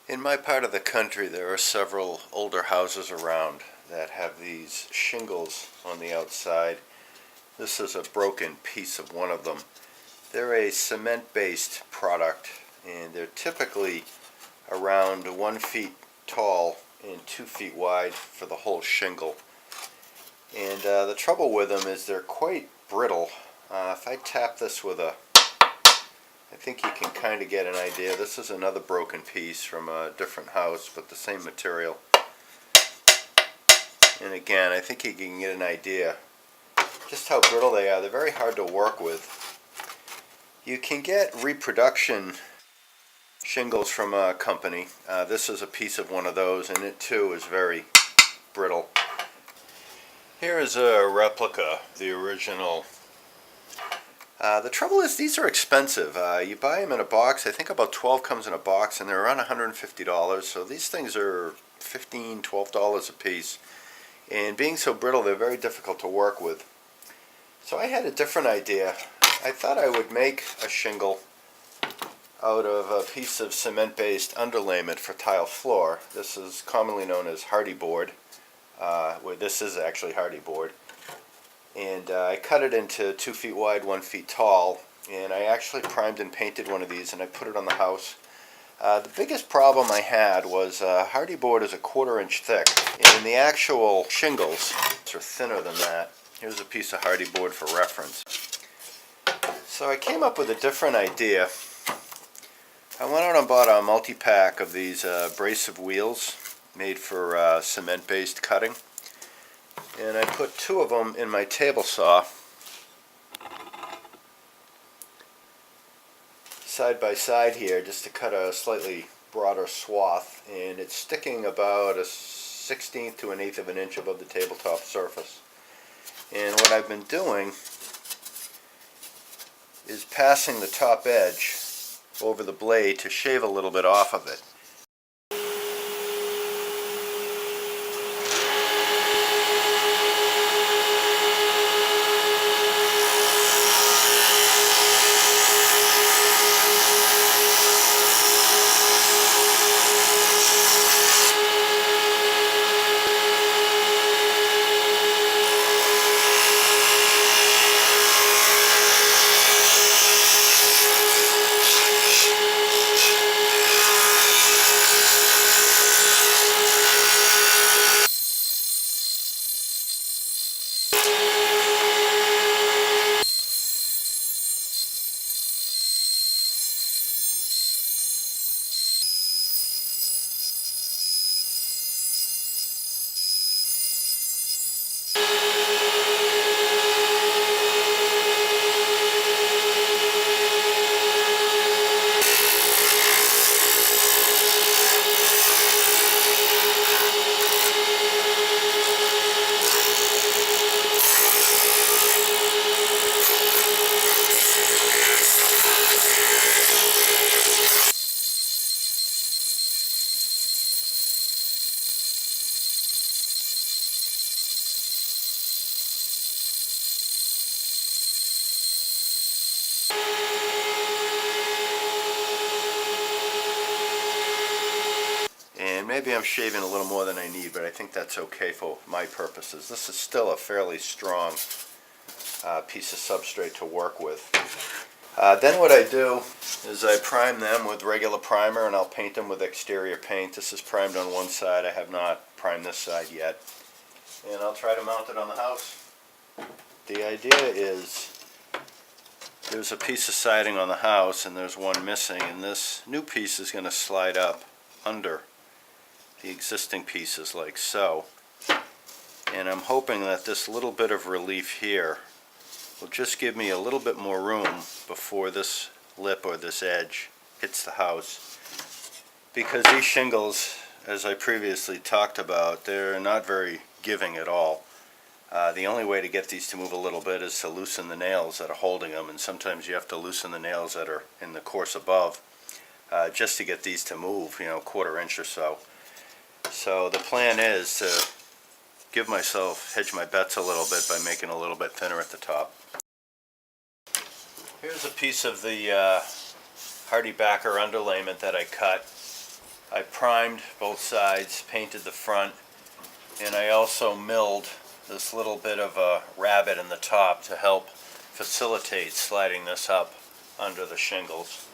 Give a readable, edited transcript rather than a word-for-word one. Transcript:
In my part of the country, there are several older houses around that have these shingles on the outside. This is a broken piece of one of them. They're a cement-based product, and they're typically around 1 feet tall and 2 feet wide for the whole shingle. And the trouble with them is they're quite brittle. If I tap this with I think you can kind of get an idea. This is another broken piece from a different house, but the same material. And again, I think you can get an idea just how brittle they are. They're very hard to work with. You can get reproduction shingles from a company. This is a piece of one of those, and it too is very brittle. Here is a replica, the original. The trouble is these are expensive. You buy them in a box. I think about 12 comes in a box, and they're around $150. So these things are $15, $12 a piece. And being so brittle, they're very difficult to work with. So I had a different idea. I thought I would make a shingle out of a piece of cement-based underlayment for tile floor. This is commonly known as hardy board. Where this is actually hardy board. And I cut it into 2 feet wide, 1 feet tall, and I actually primed and painted one of these, and I put it on the house. The biggest problem I had was hardy board is a 1/4 inch thick, and the actual shingles are thinner than that. Here's a piece of hardy board for reference. So I came up with a different idea. I went out and bought a multi-pack of these abrasive wheels made for cement-based cutting. And I put 2 of them in my table saw side by side here just to cut a slightly broader swath, and it's sticking about a 1/16 to an 1/8 of an inch above the tabletop surface. And what I've been doing is passing the top edge over the blade to shave a little bit off of it. And maybe I'm shaving a little more than I need, but I think that's okay for my purposes. This is still a fairly strong piece of substrate to work with. Then what I do is I prime them with regular primer, and I'll paint them with exterior paint. This is primed on one side. I have not primed this side yet. And I'll try to mount it on the house. The idea is there's a piece of siding on the house and there's one missing, and this new piece is going to slide up under the existing pieces like so. And I'm hoping that this little bit of relief here will just give me a little bit more room before this lip or this edge hits the house. Because these shingles, as I previously talked about, they're not very giving at all. The only way to get these to move a little bit is to loosen the nails that are holding them, and sometimes you have to loosen the nails that are in the course above just to get these to move, 1/4 inch or so. So the plan is to hedge my bets a little bit by making a little bit thinner at the top. Here's a piece of the hardy backer underlayment that I cut. I primed both sides, painted the front, and I also milled this little bit of a rabbet in the top to help facilitate sliding this up under the shingles.